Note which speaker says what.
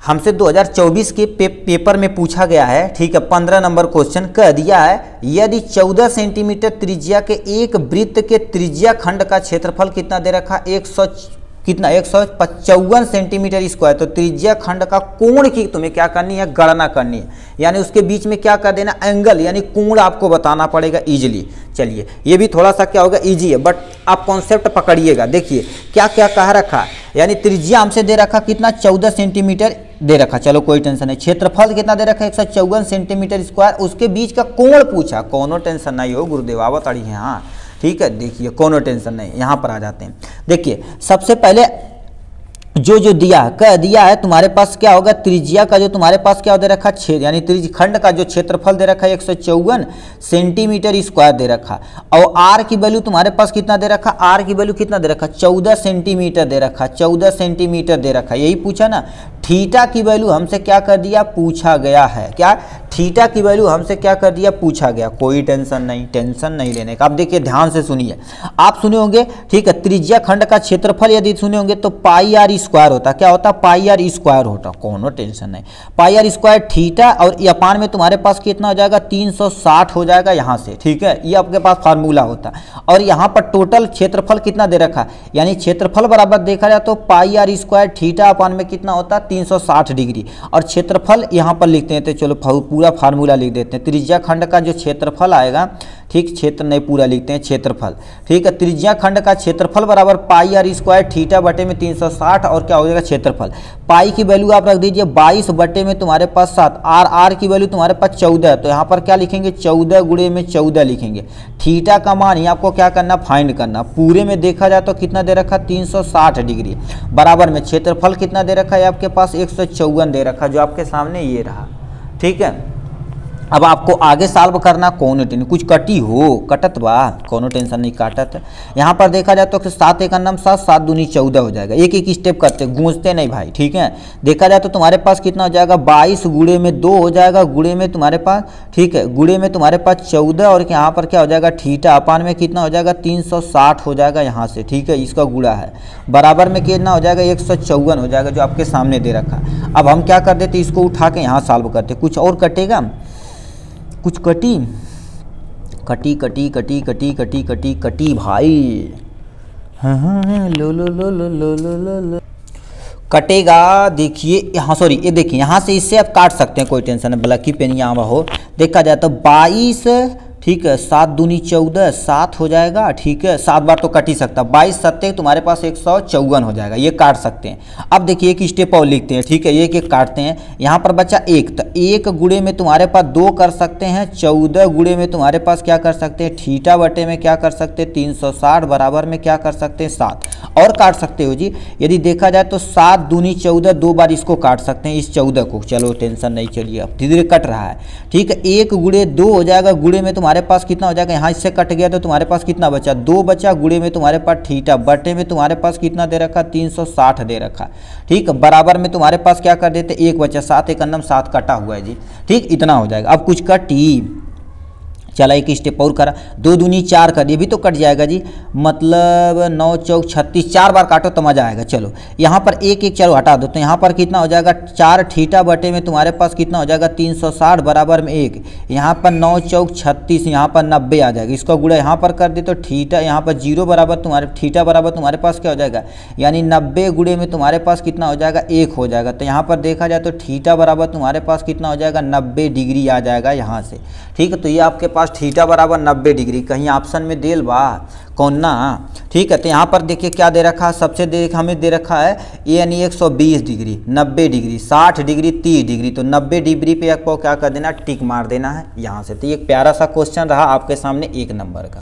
Speaker 1: हमसे 2024 के पेपर में पूछा गया है, ठीक है, 15 नंबर क्वेश्चन कह दिया है यदि 14 सेंटीमीटर त्रिज्या के एक वृत्त के त्रिज्या खंड का क्षेत्रफल कितना दे रखा, 155 सेंटीमीटर स्क्वायर, तो त्रिज्या खंड का कोण की तुम्हें क्या करनी है, गणना करनी है, यानी उसके बीच में क्या कर देना, एंगल यानी कोण आपको बताना पड़ेगा इजीली। चलिए ये भी थोड़ा सा क्या होगा, इजी है, बट आप कॉन्सेप्ट पकड़िएगा। देखिए क्या क्या कह रखा है, यानी त्रिज्या हमसे दे रखा कितना, 14 सेंटीमीटर दे रखा, चलो कोई टेंशन नहीं। क्षेत्रफल कितना दे रखा है, 154 सेंटीमीटर स्क्वायर, उसके बीच का कोण पूछा, कोनो टेंशन नहीं हो गुरुदेव, आवत अड़ी है, हाँ ठीक है। देखिए कोनो टेंशन नहीं, यहाँ पर आ जाते हैं। देखिए सबसे पहले जो दिया कह दिया है तुम्हारे पास क्या होगा, त्रिज्या का जो तुम्हारे पास क्या दे रखा, छेद यानी त्रिज्या खंड का जो क्षेत्रफल दे रखा है 154 सेंटीमीटर स्क्वायर दे रखा, और आर की वैल्यू तुम्हारे पास कितना दे रखा, आर की वैल्यू कितना दे रखा, 14 सेंटीमीटर दे रखा, 14 सेंटीमीटर दे रखा, यही पूछा ना। थीटा की वैल्यू हमसे क्या कर दिया, पूछा गया है, क्या थीटा की वैल्यू हमसे क्या कर दिया, पूछा गया। कोई टेंशन नहीं लेने का। अब देखिए ध्यान से सुनिए, आप सुने होंगे, ठीक है, त्रिज्या खंड का क्षेत्रफल यदि सुने होंगे तो पाई आर स्क्वायर होता, क्या होता, पाई आर स्क्वायर होता, कोनो टेंशन नहीं। पाई आर स्क्वायर थीटा और अपान में तुम्हारे पास कितना हो जाएगा, 360 हो जाएगा यहाँ से, ठीक है, ये आपके पास फार्मूला होता। और यहाँ पर टोटल क्षेत्रफल कितना दे रखा, यानी क्षेत्रफल बराबर देखा जाए तो पाई आर स्क्वायर थीटा अपान में कितना होता है, 360 डिग्री, और क्षेत्रफल यहाँ पर लिखते हैं, तो चलो पूरा फार्मूला लिख देते हैं। त्रिज्या खंड का जो क्षेत्रफल आएगा, ठीक, क्षेत्र नहीं पूरा लिखते हैं, क्षेत्रफल, ठीक है, त्रिज्या खंड का क्षेत्रफल बराबर पाई आर स्क्वायर थीटा बटे में 360, और क्या हो जाएगा क्षेत्रफल। पाई की वैल्यू आप रख दीजिए 22 बटे में तुम्हारे पास 7, आर की वैल्यू तुम्हारे पास 14, तो यहाँ पर क्या लिखेंगे, 14 गुणे में 14 लिखेंगे। थीटा का मान ही आपको क्या करना, फाइंड करना। पूरे में देखा जाए तो कितना दे रखा, 360 डिग्री, बराबर में क्षेत्रफल कितना दे रखा है आपके पास, 154 दे रखा, जो आपके सामने ये रहा, ठीक है। अब आपको आगे सॉल्व करना, कोनो टेंशन, कुछ कटी हो कटत बा, कोनो टेंशन नहीं काटत। यहाँ पर देखा जाए तो 7 एक अन्नम 7, 7 दूनी 14 हो जाएगा। एक एक स्टेप करते, गूंजते नहीं भाई, ठीक है। देखा जाए तो तुम्हारे पास कितना हो जाएगा, 22 गुणे में 2 हो जाएगा, गुणे में तुम्हारे पास, ठीक है, गुणे में तुम्हारे पास 14, और यहाँ पर क्या हो जाएगा, थीटा अपान में कितना हो जाएगा, 360 हो जाएगा यहाँ से, ठीक है, इसका गुणा है, बराबर में कितना हो जाएगा, 154 हो जाएगा, जो आपके सामने दे रखा। अब हम क्या कर देते, इसको उठा के यहाँ सॉल्व करते, कुछ और कटेगा, कुछ कटी भाई, हाँ लो कटेगा। देखिए यहाँ, सॉरी ये देखिए, यहाँ से इससे आप काट सकते हैं, कोई टेंशन है, ब्लैकी पेन यहाँ हो। देखा जाए तो 22, ठीक है, 7 दूनी 14, 7 हो जाएगा, ठीक है, 7 बार तो कट ही सकता, 22 सत्ते तुम्हारे पास 154 हो जाएगा, ये काट सकते हैं। अब देखिए एक स्टेप और लिखते हैं, ठीक है, एक एक काटते हैं। यहाँ पर बचा 1, तो 1 गुणे में तुम्हारे पास 2 कर सकते हैं, 14 गुणे में तुम्हारे पास क्या कर सकते हैं, थीटा बटे में क्या कर सकते हैं, 360, बराबर में क्या कर सकते हैं, 7, और काट सकते हो जी। यदि देखा जाए तो 7 दूनी 14, 2 बार इसको काट सकते हैं, इस 14 को, चलो टेंशन नहीं, चलिए अब धीरे धीरे कट रहा है, ठीक है। 1 गुणे 2 हो जाएगा, गुणे में तुम्हारे पास कितना हो जाएगा, यहाँ इससे कट गया तो तुम्हारे पास कितना बचा, 2 बचा, गुणे में तुम्हारे पास थीटा बटे में तुम्हारे पास कितना दे रखा, 360 दे रखा, ठीक, बराबर में तुम्हारे पास क्या कर देते, 1 बचा, 7 एक अन्नम 7 कटा हुआ है जी, ठीक, इतना हो जाएगा। अब कुछ कटी, चला एक स्टेप और करा, 2 दूनी 4 कर, ये भी तो कट जाएगा जी, मतलब 9 चौक 36, 4 बार काटो तो मजा आएगा। चलो यहाँ पर 1 1 चलो हटा दो, तो यहाँ पर कितना हो जाएगा, 4 थीटा बटे में तुम्हारे पास कितना हो जाएगा, 360, बराबर में 1, यहाँ पर 9 चौक 36, यहाँ पर 90 आ जाएगा, इसका गुणा यहाँ पर कर दे तो थीटा, यहाँ पर 0 बराबर तुम्हारे, थीटा बराबर तुम्हारे पास क्या हो जाएगा, यानी 90 गुणे में तुम्हारे पास कितना हो जाएगा, 1 हो जाएगा। तो यहाँ पर देखा जाए तो थीटा बराबर तुम्हारे पास कितना हो जाएगा, 90 डिग्री आ जाएगा यहाँ से, ठीक है। तो ये आपके पास थीटा बराबर 90 डिग्री, कहीं ऑप्शन में देल बा कौन ना, ठीक है। तो यहाँ पर देखिए क्या दे रखा है, सबसे हमें दे रखा है यानी 120 डिग्री, 90 डिग्री, 60 डिग्री, 30 डिग्री, तो 90 डिग्री पे आपको क्या कर देना, टिक मार देना है यहाँ से। तो ये एक प्यारा सा क्वेश्चन रहा आपके सामने 1 नंबर का।